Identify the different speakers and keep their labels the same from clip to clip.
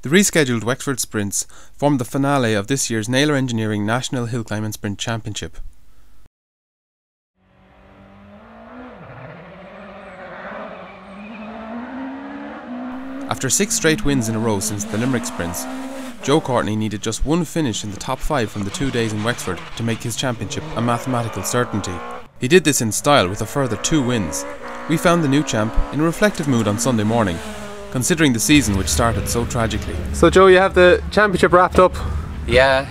Speaker 1: The rescheduled Wexford Sprints formed the finale of this year's Naylor Engineering National Hillclimb and Sprint Championship. After 6 straight wins in a row since the Limerick Sprints, Joe Courtney needed just one finish in the top 5 from the 2 days in Wexford to make his championship a mathematical certainty. He did this in style with a further 2 wins. We found the new champ in a reflective mood on Sunday morning, considering the season which started so tragically. So Joe, you have the championship wrapped up?
Speaker 2: Yeah.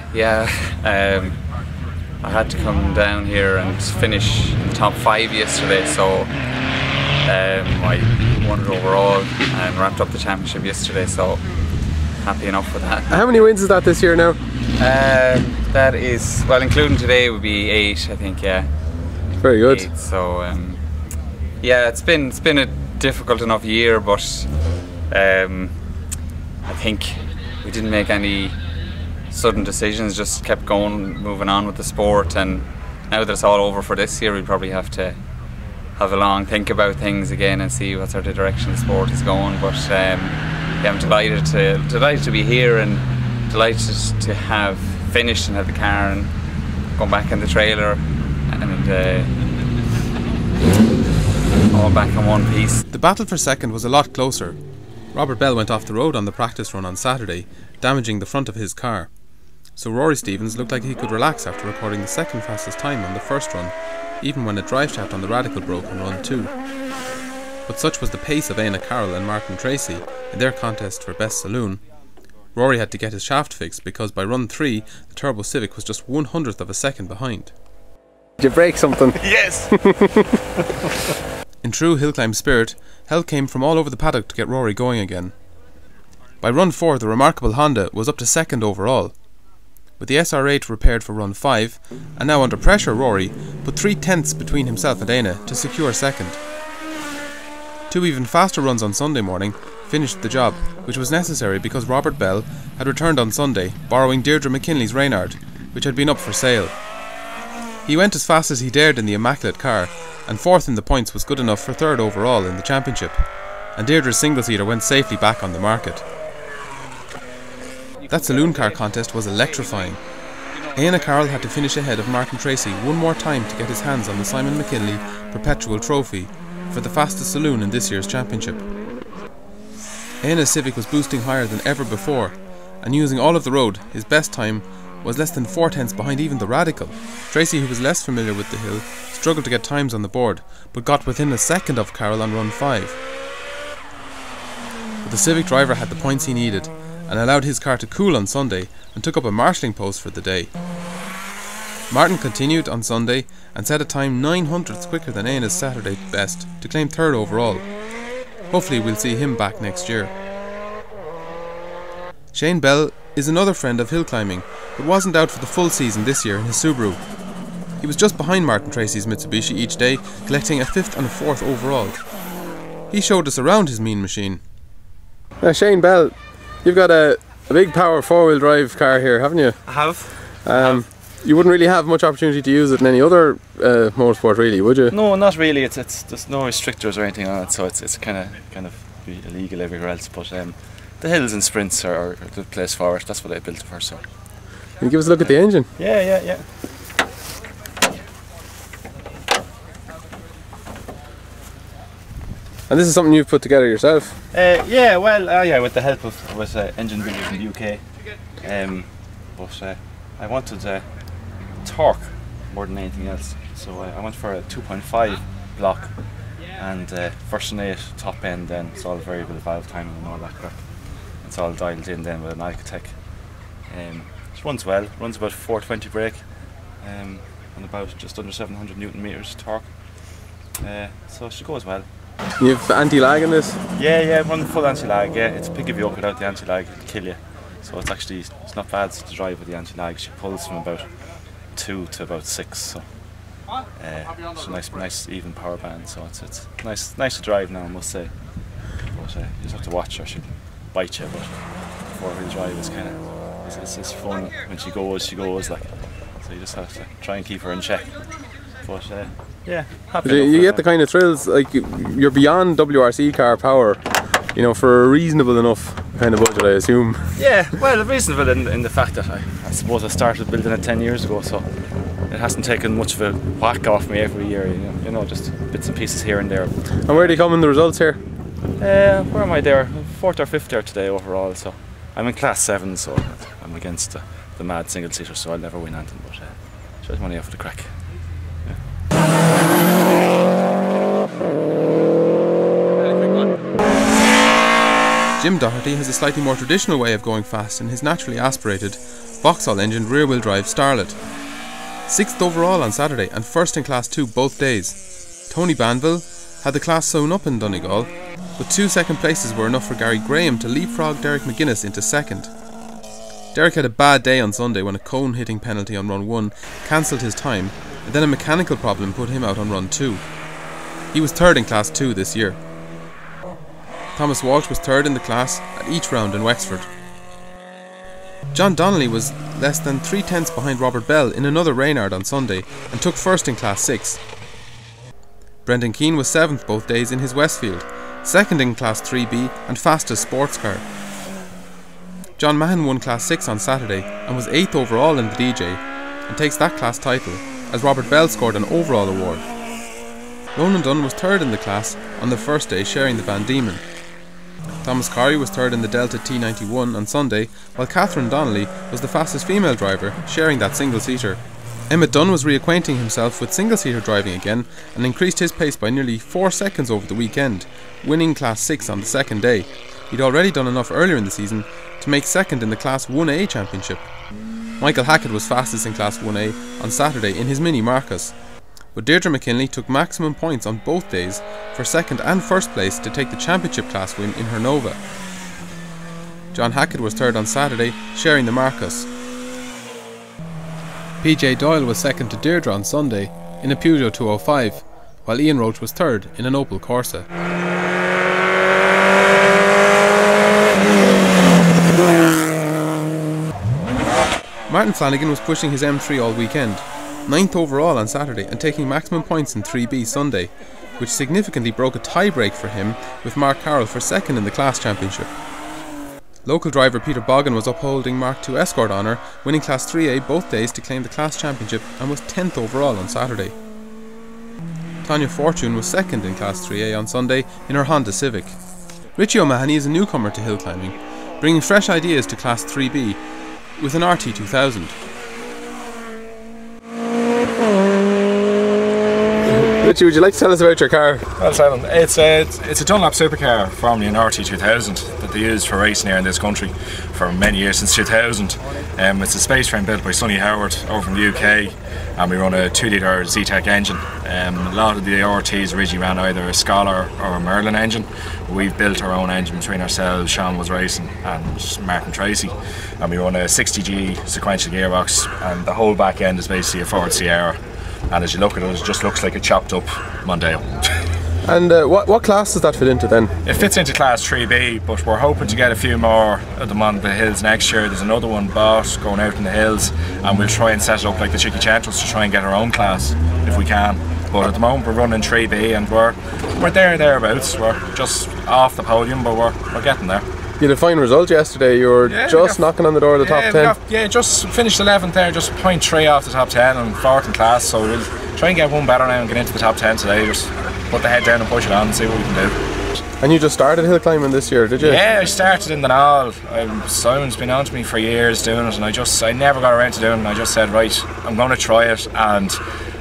Speaker 2: I had to come down here and finish in the top 5 yesterday, so I won it overall and wrapped up the championship yesterday, so happy enough with that.
Speaker 1: How many wins is that this year now?
Speaker 2: That is, well, including today would be 8, I think, yeah.
Speaker 1: Very good.
Speaker 2: 8, so yeah, it's been a difficult enough year, but I think we didn't make any sudden decisions, just kept going, moving on with the sport, and now that it's all over for this year, we'd probably have to have a long think about things again and see what sort of direction the sport is going. But yeah, I'm delighted to be here and delighted to have finished and have the car and gone back in the trailer and all back in one piece.
Speaker 1: The battle for second was a lot closer. Robert Bell went off the road on the practice run on Saturday, damaging the front of his car. So Rory Stevens looked like he could relax after recording the second fastest time on the first run, even when a drive shaft on the Radical broke on run 2. But such was the pace of Éanna Carroll and Martin Tracy in their contest for Best Saloon. Rory had to get his shaft fixed because by run 3 the Turbo Civic was just 1/100th of a second behind. Did you break something?
Speaker 2: Yes!
Speaker 1: In true Hillclimb spirit, help came from all over the paddock to get Rory going again. By run 4 the remarkable Honda was up to second overall. With the SR8 repaired for run 5, and now under pressure, Rory put 3/10ths between himself and Éanna to secure second. 2 even faster runs on Sunday morning finished the job, which was necessary because Robert Bell had returned on Sunday, borrowing Deirdre McKinley's Reynard, which had been up for sale. He went as fast as he dared in the immaculate car, and 4th in the points was good enough for 3rd overall in the championship, and Deirdre's single-seater went safely back on the market. That saloon car contest was electrifying. Éanna Carroll had to finish ahead of Martin Tracy one more time to get his hands on the Simon McKinley Perpetual Trophy for the fastest saloon in this year's championship. Éanna's Civic was boosting higher than ever before, and using all of the road, his best time was less than 4/10ths behind even the Radical. Tracy, who was less familiar with the hill, struggled to get times on the board, but got within a second of Carroll on run 5. But the Civic driver had the points he needed, and allowed his car to cool on Sunday and took up a marshalling post for the day. Martin continued on Sunday and set a time 9/100ths quicker than Éanna's Saturday best to claim 3rd overall. Hopefully we'll see him back next year. Shane Bell is another friend of hill climbing, but wasn't out for the full season this year in his Subaru. He was just behind Martin Tracy's Mitsubishi each day, collecting a 5th and a 4th overall. He showed us around his mean machine. Shane Bell, you've got a big power 4-wheel drive car here, haven't you?
Speaker 3: I have.
Speaker 1: You wouldn't really have much opportunity to use it in any other motorsport, really, would you?
Speaker 3: No, not really. It's there's no restrictors or anything on it, so it's kind of be illegal everywhere else. But the hills and sprints are a good place for it. That's what I built it for. So.
Speaker 1: Can you give us a look at the engine?
Speaker 3: Yeah.
Speaker 1: And this is something you've put together yourself?
Speaker 3: Yeah, with the help of engine builders in the UK. But I wanted torque more than anything else, so I went for a 2.5 block and version 8 top end. Then it's all variable valve timing and all that crap. It's all dialed in then with an Alcatech. It runs well. Runs about 420 brake and about just under 700 Newton meters torque. So it should go as well.
Speaker 1: You have anti-lag in this?
Speaker 3: Yeah, run full anti-lag. Yeah, it's a pig of yoke without the anti-lag, it'll kill you. So it's not bad to drive with the anti-lag. She pulls from about 2 to about 6. So it's a nice even power band. So it's nice to drive now, I must say. But you just have to watch her. She'll bite you. But 4-wheel drive is it's fun. When she goes like. So you just have to try and keep her in check. But yeah, happy.
Speaker 1: You get the kind of thrills, like you're beyond WRC car power, you know, for a reasonable enough kind of budget, I assume.
Speaker 3: Yeah, well, reasonable in the fact that I suppose I started building it 10 years ago, so it hasn't taken much of a whack off me every year, you know, just bits and pieces here and there.
Speaker 1: And where do you come in the results here?
Speaker 3: Where am I there? 4th or 5th there today overall, so I'm in class 7, so I'm against the mad single-seater, so I'll never win anything, but just money off the crack.
Speaker 1: Jim Doherty has a slightly more traditional way of going fast in his naturally aspirated, Vauxhall-engined rear-wheel-drive Starlet. 6th overall on Saturday and 1st in Class 2 both days. Tony Banville had the class sewn up in Donegal, but 2 second places were enough for Gary Graham to leapfrog Derek McGuinness into 2nd. Derek had a bad day on Sunday when a cone-hitting penalty on run 1 cancelled his time, and then a mechanical problem put him out on run 2. He was 3rd in Class 2 this year. Thomas Walsh was 3rd in the class at each round in Wexford. John Donnelly was less than 3/10 behind Robert Bell in another Reynard on Sunday and took 1st in Class 6. Brendan Keane was 7th both days in his Westfield, 2nd in Class 3B and fastest sports car. John Mahon won Class 6 on Saturday and was 8th overall in the DJ and takes that class title, as Robert Bell scored an overall award. Ronan Dunn was 3rd in the class on the first day, sharing the Van Diemen. Thomas Corrie was 3rd in the Delta T91 on Sunday, while Catherine Donnelly was the fastest female driver, sharing that single-seater. Emmett Dunn was reacquainting himself with single-seater driving again and increased his pace by nearly 4 seconds over the weekend, winning Class 6 on the second day. He'd already done enough earlier in the season to make 2nd in the Class 1A championship. Michael Hackett was fastest in Class 1A on Saturday in his Mini Marcus, but Deirdre McKinley took maximum points on both days for 2nd and 1st place to take the championship class win in her Nova. John Hackett was 3rd on Saturday, sharing the Marcus. PJ Doyle was 2nd to Deirdre on Sunday in a Peugeot 205, while Ian Roach was 3rd in an Opel Corsa. Martin Flanagan was pushing his M3 all weekend, 9th overall on Saturday and taking maximum points in 3B Sunday, which significantly broke a tie-break for him with Mark Carroll for 2nd in the class championship. Local driver Peter Boggin was upholding Mark II Escort honour, winning Class 3A both days to claim the class championship and was 10th overall on Saturday. Tanya Fortune was 2nd in Class 3A on Sunday in her Honda Civic. Richie O'Mahony is a newcomer to hill climbing, bringing fresh ideas to Class 3B with an RT2000. Richie, would you like to tell us about your car?
Speaker 4: Well, Simon, it's a Dunlop supercar, formerly an RT2000, that they used for racing here in this country for many years, since 2000. It's a space frame built by Sonny Howard over from the UK, and we run a 2-litre Z-Tech engine. A lot of the RTs originally ran either a Scholar or a Merlin engine. We've built our own engine between ourselves, Sean was racing, and Martin Tracy, and we run a 60G sequential gearbox, and the whole back end is basically a Ford Sierra. And as you look at it, it just looks like a chopped up Mondeo.
Speaker 1: And what class does that fit into then?
Speaker 4: It fits into Class 3B, but we're hoping to get a few more of them on the hills next year. There's another one bought going out in the hills, and we'll try and set it up like the Chicky Chantles to try and get our own class if we can. But at the moment we're running 3B and we're thereabouts. We're just off the podium, but we're getting there.
Speaker 1: You had a fine result yesterday. You were just knocking on the door of the top 10.
Speaker 4: Just finished 11th there, just 0.3 off the top 10 and 4th in class. So we'll try and get one better now and get into the top 10 today. Just put the head down and push it on and see what we can do.
Speaker 1: And you just started hill climbing this year, did you?
Speaker 4: Yeah, I started in the Nall. Simon's been on to me for years doing it, and I never got around to doing it. And I just said, right, I'm going to try it. And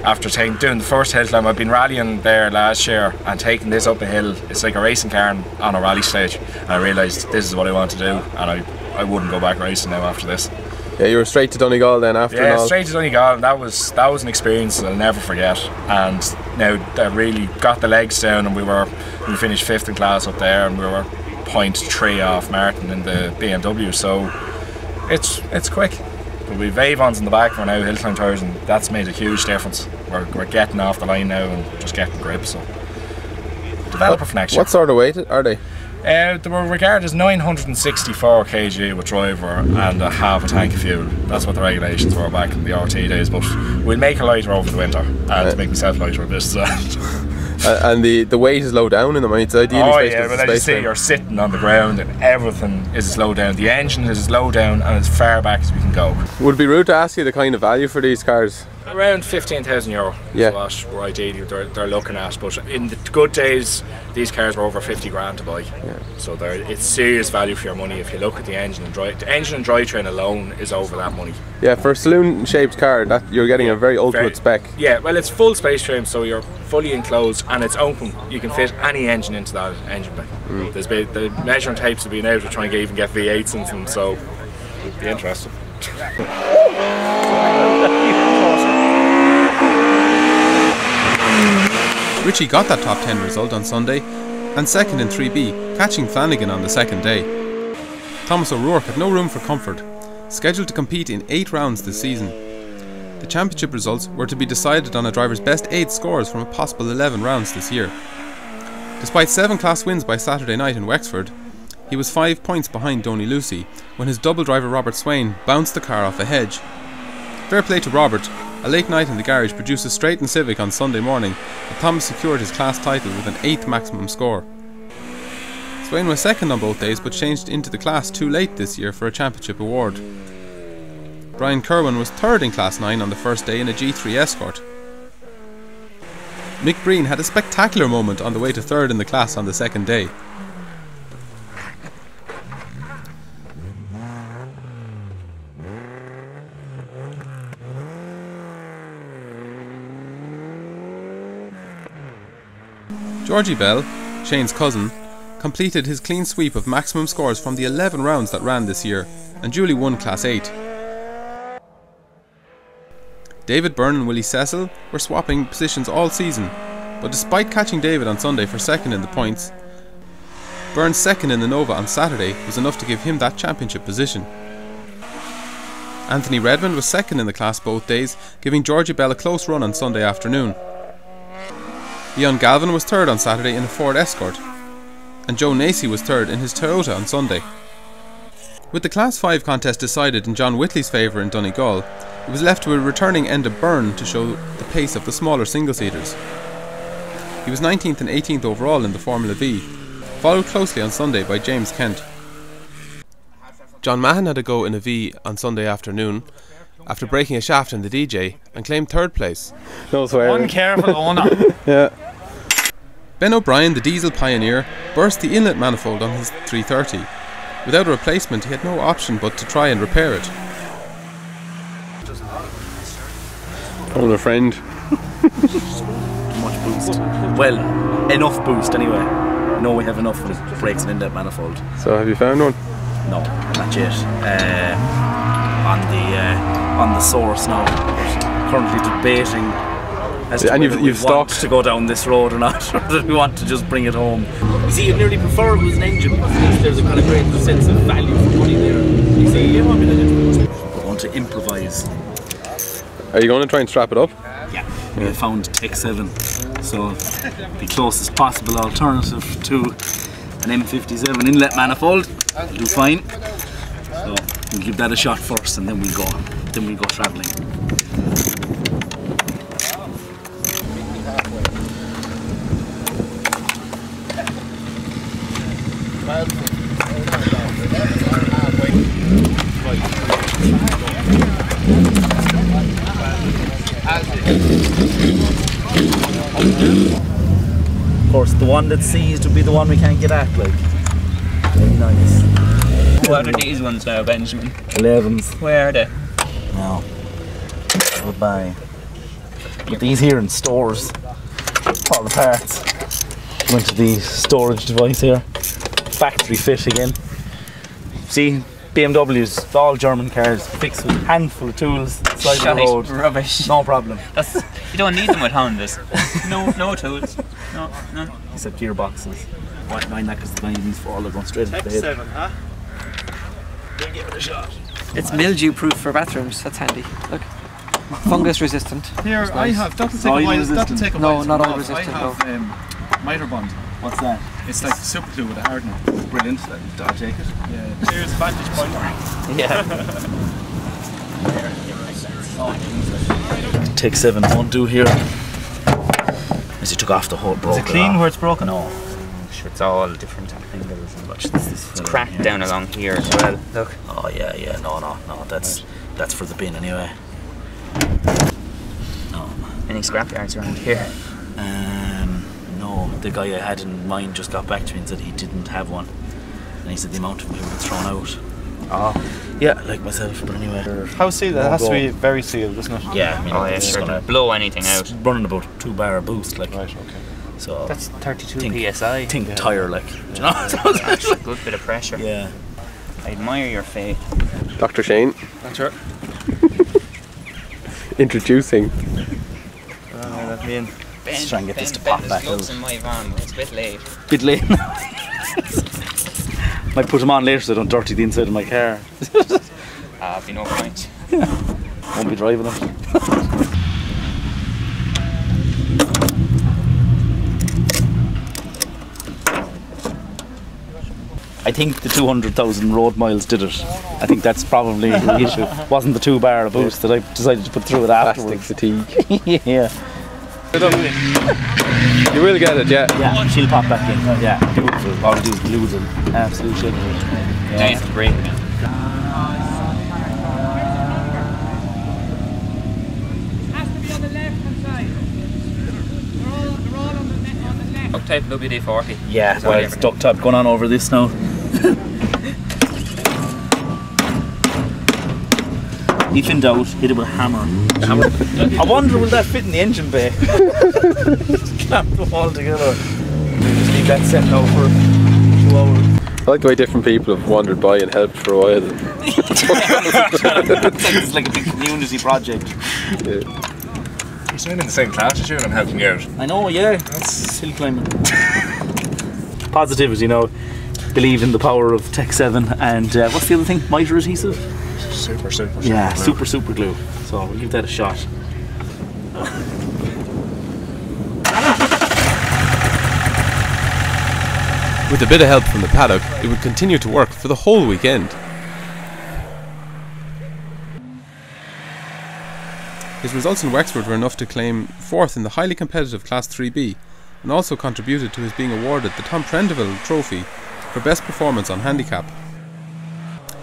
Speaker 4: after doing the first hill climb, I've been rallying there last year and taking this up a hill. It's like a racing car on a rally stage, and I realised this is what I want to do, and I wouldn't go back racing now after this.
Speaker 1: Yeah, you were straight to Donegal then after.
Speaker 4: Yeah, straight to Donegal, and that was an experience that I'll never forget. And now I really got the legs down, and we finished 5th in class up there, and we were 0.3 off Martin in the BMW. So it's quick. But we've Avons in the back for now, Hillclimb tyres, and that's made a huge difference. We're getting off the line now and just getting grip. So developer for next year.
Speaker 1: What sort of weight are they?
Speaker 4: They were regarded as 964 kg with driver and a half a tank of fuel. That's what the regulations were back in the RT days, but we'll make it lighter over the winter and to make myself lighter a bit. So.
Speaker 1: And the weight is low down in them. I mean, it's ideally
Speaker 4: Oh
Speaker 1: spaced
Speaker 4: yeah,
Speaker 1: as a
Speaker 4: but as you
Speaker 1: space
Speaker 4: say,
Speaker 1: frame.
Speaker 4: you're sitting on the ground and everything is low down. The engine is low down and as far back as we can go.
Speaker 1: Would it be rude to ask you the kind of value for these cars?
Speaker 4: Around €15,000
Speaker 1: Yeah.
Speaker 4: is what we're ideally they're looking at. But in the good days, these cars were over 50 grand to buy.
Speaker 1: Yeah.
Speaker 4: So it's serious value for your money if you look at the engine and drivetrain alone is over that money.
Speaker 1: Yeah, for a saloon-shaped car, that you're getting a very ultimate spec.
Speaker 4: Yeah, well, it's full space frame, so you're fully enclosed and it's open. You can fit any engine into that engine bay. The measuring tapes have been out to try and even get V8s into them, so it'd be interesting.
Speaker 1: Richie got that top 10 result on Sunday and second in 3B, catching Flanagan on the second day. Thomas O'Rourke had no room for comfort, scheduled to compete in 8 rounds this season. The championship results were to be decided on a driver's best 8 scores from a possible 11 rounds this year. Despite 7 class wins by Saturday night in Wexford, he was 5 points behind Donny Lucy when his double driver Robert Swain bounced the car off a hedge. Fair play to Robert. A late night in the garage produced a straightened Civic on Sunday morning, and Thomas secured his class title with an 8th maximum score. Swain was second on both days but changed into the class too late this year for a championship award. Brian Kerwin was third in class 9 on the first day in a G3 Escort. Mick Breen had a spectacular moment on the way to third in the class on the second day. Georgie Bell, Shane's cousin, completed his clean sweep of maximum scores from the 11 rounds that ran this year and duly won Class 8. David Byrne and Willie Cecil were swapping positions all season, but despite catching David on Sunday for second in the points, Byrne's second in the Nova on Saturday was enough to give him that championship position. Anthony Redmond was second in the class both days, giving Georgie Bell a close run on Sunday afternoon. Leon Galvin was third on Saturday in a Ford Escort, and Joe Nacy was third in his Toyota on Sunday. With the Class 5 contest decided in John Whitley's favour in Donegal, it was left to a returning Enda Byrne to show the pace of the smaller single-seaters. He was 19th and 18th overall in the Formula V, followed closely on Sunday by James Kent. John Mahon had a go in a V on Sunday afternoon, after breaking a shaft in the DJ, and claimed third place.
Speaker 5: No swearing.
Speaker 6: One careful owner.
Speaker 5: Yeah.
Speaker 1: Ben O'Brien, the diesel pioneer, burst the inlet manifold on his 330. Without a replacement, he had no option but to try and repair it.
Speaker 5: Phone a friend.
Speaker 6: Much boost. Well, enough boost anyway. No, we have enough when it breaks an inlet manifold.
Speaker 5: So have you found one?
Speaker 6: No, not yet. On the source now. But currently debating as to
Speaker 5: And
Speaker 6: whether
Speaker 5: you've
Speaker 6: we want
Speaker 5: stalked
Speaker 6: to go down this road or not, or that we want to just bring it home. You see, you'd nearly prefer it was an engine. There's a kind of great sense of value for money there. You see, you want me to want to improvise.
Speaker 5: Are you going to try and strap it up?
Speaker 6: Yeah, we have found Tech 7, so the closest possible alternative to an M57 inlet manifold will do fine. So we'll give that a shot first, and then we'll go travelling. Of course, the one that's seized would be the one we can't get at, like. Very nice.
Speaker 7: What are these ones now, Benjamin?
Speaker 6: 11s.
Speaker 7: Where are they?
Speaker 6: No. Goodbye. But these here in stores, all the parts went to the storage device here. Factory fit again. See, BMWs, all German cars, fixed with a handful of tools, side of the road.
Speaker 7: Rubbish.
Speaker 6: No problem.
Speaker 7: You don't need them with Hondas. No tools. No, none.
Speaker 6: Except gearboxes. Won't mind that because the guy needs for all are going straight into the head.
Speaker 3: 7, huh?
Speaker 6: Then give it a shot.
Speaker 8: It's mildew proof for bathrooms, that's handy. Look. Fungus resistant.
Speaker 3: Here,
Speaker 8: That's
Speaker 3: I
Speaker 8: nice.
Speaker 3: have. That'll
Speaker 6: Soil
Speaker 3: take a while.
Speaker 6: resistant.
Speaker 3: That'll take a
Speaker 8: No,
Speaker 3: while.
Speaker 8: not
Speaker 3: to
Speaker 8: oil
Speaker 3: come off.
Speaker 8: resistant,
Speaker 3: I have miter bond.
Speaker 6: What's that?
Speaker 3: It's like super glue with a hardener.
Speaker 6: Brilliant. I'll take it.
Speaker 3: Yeah. Here's vantage point.
Speaker 8: Yeah.
Speaker 6: Take 7 won't do here. As he took off the whole broke.
Speaker 7: Is it clean where it's broken?
Speaker 6: No.
Speaker 7: Sure, it's all different angles.
Speaker 6: Watch this
Speaker 7: It's cracked down along here as well. Look.
Speaker 6: Oh yeah. No. That's for the bin anyway. No.
Speaker 7: Any scrapyards around here?
Speaker 6: No. The guy I had in mind just got back to me and said he didn't have one. And he said the amount of them was thrown out.
Speaker 3: Oh.
Speaker 6: Yeah, like myself, but anyway.
Speaker 3: How sealed? It has to be very sealed, doesn't it?
Speaker 6: Yeah, I mean, it's
Speaker 7: sure.
Speaker 6: gonna
Speaker 7: Blow anything out.
Speaker 6: running about 2 bar boost, like.
Speaker 3: Right, okay.
Speaker 6: So
Speaker 7: That's 32
Speaker 6: think
Speaker 7: psi.
Speaker 6: tire, like. Do you know?
Speaker 7: That's a good bit of pressure.
Speaker 6: Yeah.
Speaker 7: I admire your faith.
Speaker 5: Dr. Shane,
Speaker 3: That's right.
Speaker 5: introducing.
Speaker 3: Let me in.
Speaker 6: Let's try and get this to pop back out.
Speaker 7: in my van. It's a bit late.
Speaker 6: Bit late. Might put them on later so I don't dirty the inside of my car.
Speaker 7: Be no point.
Speaker 6: Won't be driving it. I think the 200,000 road miles did it. I think that's probably the issue. Wasn't the 2 bar of boost that I decided to put through it afterwards.
Speaker 5: Plastic fatigue.
Speaker 6: Yeah.
Speaker 5: You will get it, yeah.
Speaker 6: Yeah, she'll pop back in. Yeah, beautiful. All we do is glue them. Absolute shit.
Speaker 7: Now you have to break it. Duct tape WD-40.
Speaker 6: Yeah, well, it's duct tape going on over this now. If in doubt, hit it with a hammer. I wonder will that fit in the engine bay? Clamp them all together. Just leave that set now for 2 hours.
Speaker 5: I like the way different people have wandered by and helped for a while.
Speaker 6: It's like a big community project.
Speaker 5: Yeah.
Speaker 4: You're staying in the same class as you and I'm helping you out.
Speaker 6: I know, yeah. That's hill climbing. Positivity, you know. Believe in the power of Tech 7 and what's the other thing? Miter adhesive?
Speaker 4: Super
Speaker 6: Yeah,
Speaker 4: glue.
Speaker 6: super glue. So we'll give that a shot.
Speaker 1: With a bit of help from the paddock, it would continue to work for the whole weekend. His results in Wexford were enough to claim 4th in the highly competitive Class 3B and also contributed to his being awarded the Tom Prendeville Trophy for Best Performance on Handicap.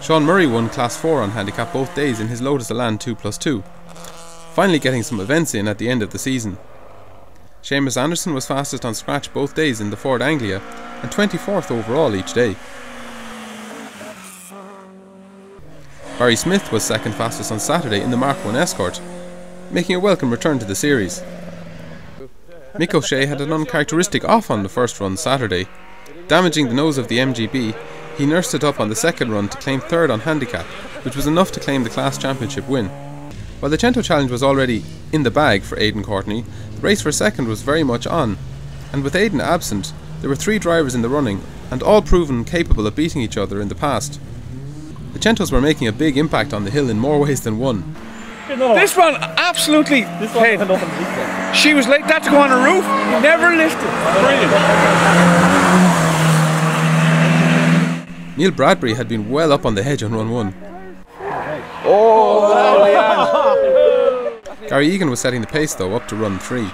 Speaker 1: Sean Murray won Class 4 on Handicap both days in his Lotus Elan 2+2, finally getting some events in at the end of the season. Seamus Anderson was fastest on scratch both days in the Ford Anglia and 24th overall each day. Barry Smith was second fastest on Saturday in the Mark 1 Escort, making a welcome return to the series. Mick O'Shea had an uncharacteristic off on the first run Saturday. Damaging the nose of the MGB, he nursed it up on the second run to claim 3rd on handicap, which was enough to claim the class championship win. While the Cento Challenge was already in the bag for Aidan Courtney, the race for second was very much on, and with Aidan absent, there were 3 drivers in the running, and all proven capable of beating each other in the past. The Centos were making a big impact on the hill in more ways than one.
Speaker 9: This one absolutely head. She was like that to go on a roof, never lifted. Brilliant.
Speaker 1: Neil Bradbury had been well up on the hedge on run 1. Gary Egan was setting the pace though up to run 3.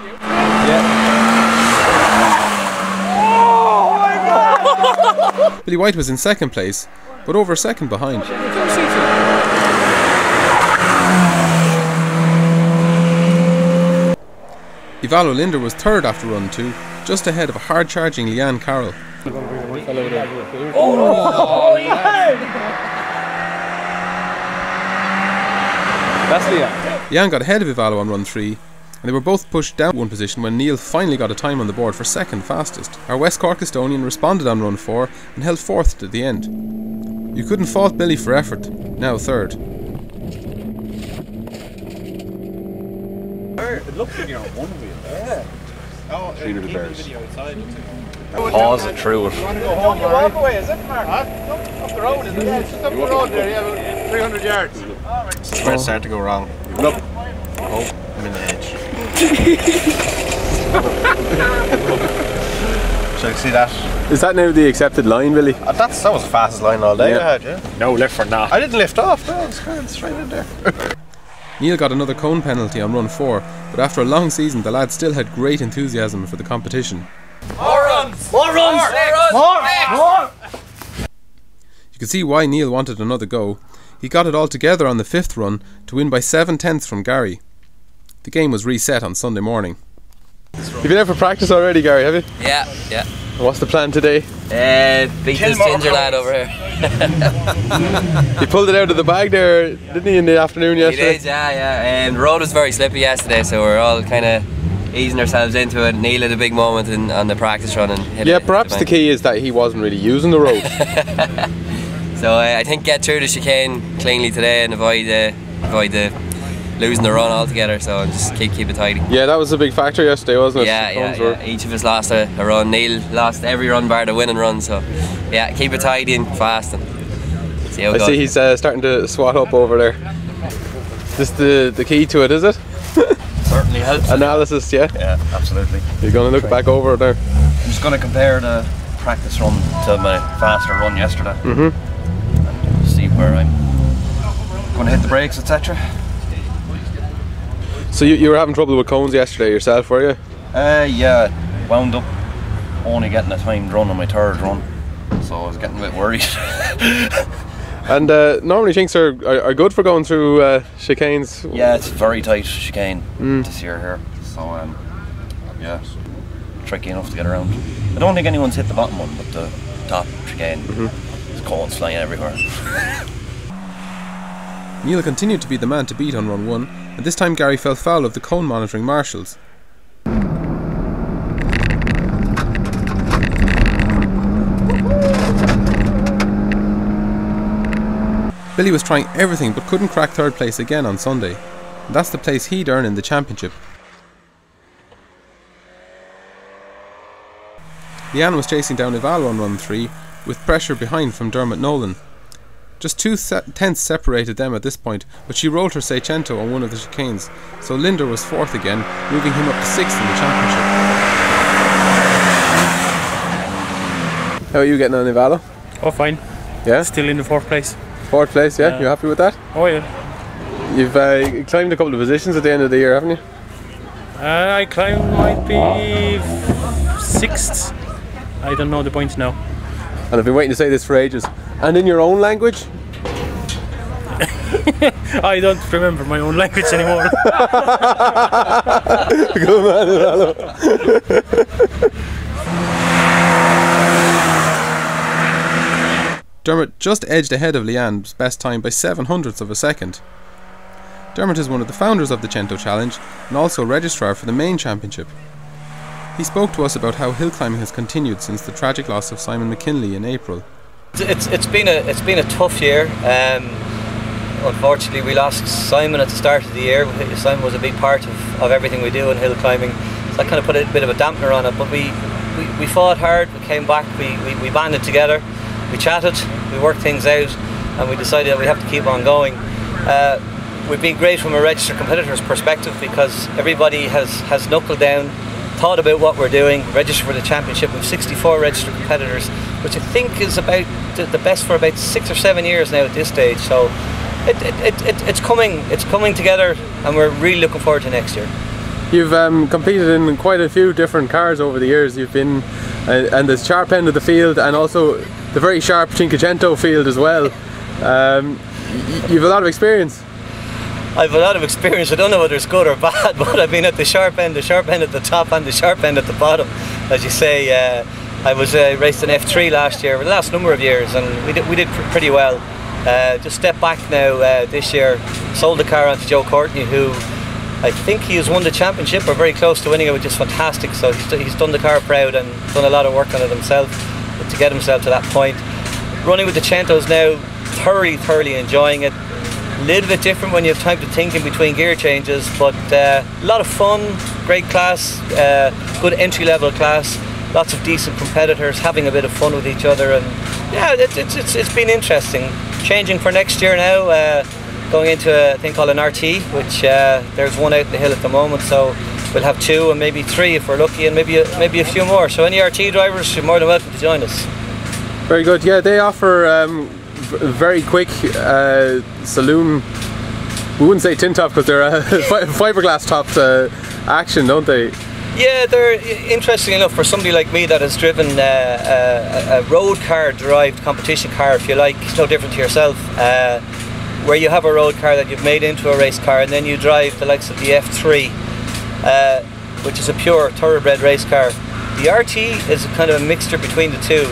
Speaker 1: Billy White was in second place, but over a second behind. Ivalo Linder was third after run 2, just ahead of a hard-charging Leanne Carroll.
Speaker 9: That's Leanne.
Speaker 1: Leanne got ahead of Ivalo on run 3, and they were both pushed down one position when Neil finally got a time on the board for second fastest. Our West Cork Estonian responded on run 4 and held 4th to the end. You couldn't fault Billy for effort, now 3rd.
Speaker 9: It looks like you're on one wheel.
Speaker 4: Pause it through it.
Speaker 9: You want to go home, walk away, is it, Mark? Up the road, isn't it? Yeah, just up the road there, yeah, 300 yards.
Speaker 3: This is where it started to go wrong. Look. Oh, I'm in the edge. Shall I see that?
Speaker 5: Is that now the accepted line, Billy?
Speaker 3: That was the fastest line all day I had, yeah.
Speaker 4: No lift for that.
Speaker 3: I didn't lift off, no, I was going straight in there.
Speaker 1: Neil got another cone penalty on run 4, but after a long season the lad still had great enthusiasm for the competition.
Speaker 10: More runs! More runs! More!
Speaker 1: You could see why Neil wanted another go. He got it all together on the 5th run to win by 7/10 from Gary. The game was reset on Sunday morning.
Speaker 5: You've been out for practice already, Gary, have you?
Speaker 11: Yeah.
Speaker 5: What's the plan today?
Speaker 11: Beat this ginger lad over here.
Speaker 5: He pulled it out of the bag there, didn't he, in the afternoon yesterday?
Speaker 11: He did, yeah. The road was very slippy yesterday, so we're all kind of easing ourselves into it. Neil had a big moment on the practice run and hit it.
Speaker 5: Perhaps the key is that he wasn't really using the road.
Speaker 11: So I think get through the chicane cleanly today and avoid losing the run altogether, so just keep it tidy.
Speaker 5: Yeah, that was a big factor yesterday, wasn't it?
Speaker 11: Yeah. Each of us lost a run. Neil lost every run bar the winning run, so yeah, keep it tidy and fast and see how it goes.
Speaker 5: I see he's starting to swat up over there. Is this the key to it, is it?
Speaker 12: Certainly helps.
Speaker 5: Analysis, yeah?
Speaker 12: Yeah, absolutely.
Speaker 5: You're going to look back over it there?
Speaker 12: I'm just going to compare the practice run to my faster run yesterday. And see where I'm going to hit the brakes, etc.
Speaker 5: So you were having trouble with cones yesterday yourself, were you?
Speaker 12: Yeah, wound up only getting a timed run on my 3rd run, so I was getting a bit worried.
Speaker 5: And normally chinks are good for going through chicanes.
Speaker 12: Yeah, it's very tight chicane this year here, so yeah, tricky enough to get around. I don't think anyone's hit the bottom one, but the top chicane, there's cones flying everywhere.
Speaker 1: Neil continued to be the man to beat on run 1, and this time Gary fell foul of the cone monitoring marshals. Billy was trying everything but couldn't crack 3rd place again on Sunday, and that's the place he'd earn in the championship. Leanne was chasing down Ivalo on run 3 with pressure behind from Dermot Nolan. Just 2 tenths separated them at this point, but she rolled her Seicento on one of the chicanes, so Linder was 4th again, moving him up to 6th in the championship.
Speaker 5: How are you getting on, Ivalo?
Speaker 13: Oh, fine.
Speaker 5: Yeah?
Speaker 13: Still in the 4th place.
Speaker 5: 4th place, yeah? You happy with that?
Speaker 13: Oh, yeah.
Speaker 5: You've climbed a couple of positions at the end of the year, haven't you?
Speaker 13: I climbed might be 6th. I don't know the points now.
Speaker 5: And I've been waiting to say this for ages. And in your own language?
Speaker 13: I don't remember my own language anymore.
Speaker 5: Good man, Ivalo.
Speaker 1: Dermot just edged ahead of Leanne's best time by 7/100ths of a second. Dermot is one of the founders of the Cento Challenge and also registrar for the main championship. He spoke to us about how hill climbing has continued since the tragic loss of Simon McKinley in April.
Speaker 14: It's been a tough year. Unfortunately, we lost Simon at the start of the year. Simon was a big part of everything we do in hill climbing, so that kind of put a bit of a dampener on it. But we fought hard. We came back. We banded together. We chatted. We worked things out, and we decided that we have to keep on going. We've been great from a registered competitor's perspective because everybody has knuckled down, thought about what we're doing, registered for the championship. We have 64 registered competitors, which I think is about the best for about 6 or 7 years now at this stage. So it's coming together, and we're really looking forward to next year.
Speaker 5: You've competed in quite a few different cars over the years. You've been and the sharp end of the field, and also the very sharp Cinquecento field as well. You've a lot of experience.
Speaker 14: I've a lot of experience. I don't know whether it's good or bad, but I've been at the sharp end at the top and the sharp end at the bottom, as you say. I was raced in F3 last year, the last number of years, and we did pretty well. Just stepped back now this year, sold the car on to Joe Courtney, who I think he has won the championship or very close to winning it, which is fantastic. So he's done the car proud and done a lot of work on it himself to get himself to that point. Running with the Centos now, thoroughly enjoying it. A little bit different when you have time to think in between gear changes, but a lot of fun, great class, good entry-level class, lots of decent competitors having a bit of fun with each other, and yeah, it's been interesting. Changing for next year now, going into a thing called an RT, which there's one out in the hill at the moment, so we'll have 2 and maybe 3 if we're lucky, and maybe a few more. So any RT drivers, you're more than welcome to join us.
Speaker 5: Very good. Yeah, they offer very quick saloon we wouldn't say tin top because they're fiberglass topped action, don't they?
Speaker 14: Yeah, they're interesting enough for somebody like me that has driven a road car derived competition car, if you like. It's no different to yourself, where you have a road car that you've made into a race car, and then you drive the likes of the F3, which is a pure thoroughbred race car. The RT is a kind of a mixture between the two.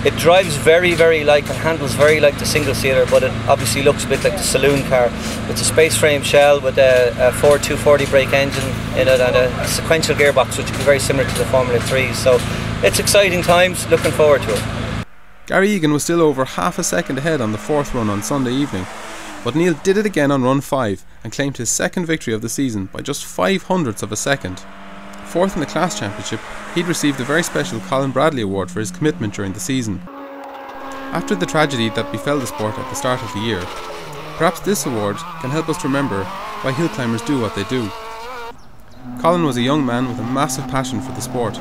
Speaker 14: It drives very, very like and handles very like the single-seater, but it obviously looks a bit like the saloon car. It's a space frame shell with a Ford 240 brake engine in it and a sequential gearbox, which would be very similar to the Formula 3. So it's exciting times, looking forward to it.
Speaker 1: Gary Egan was still over half a second ahead on the fourth run on Sunday evening, but Neil did it again on run 5 and claimed his second victory of the season by just 0.05 of a second. Fourth in the class championship, he'd received the very special Colin Bradley Award for his commitment during the season. After the tragedy that befell the sport at the start of the year, perhaps this award can help us to remember why hill climbers do what they do. Colin was a young man with a massive passion for the sport,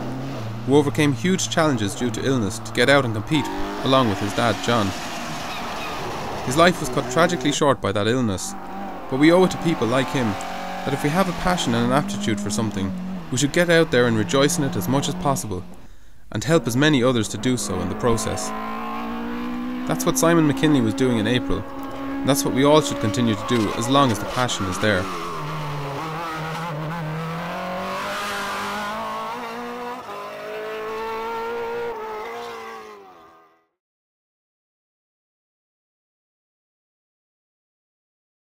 Speaker 1: who overcame huge challenges due to illness to get out and compete, along with his dad John. His life was cut tragically short by that illness, but we owe it to people like him that if we have a passion and an aptitude for something, we should get out there and rejoice in it as much as possible, and help as many others to do so in the process. That's what Simon McKinley was doing in April, and that's what we all should continue to do as long as the passion is there.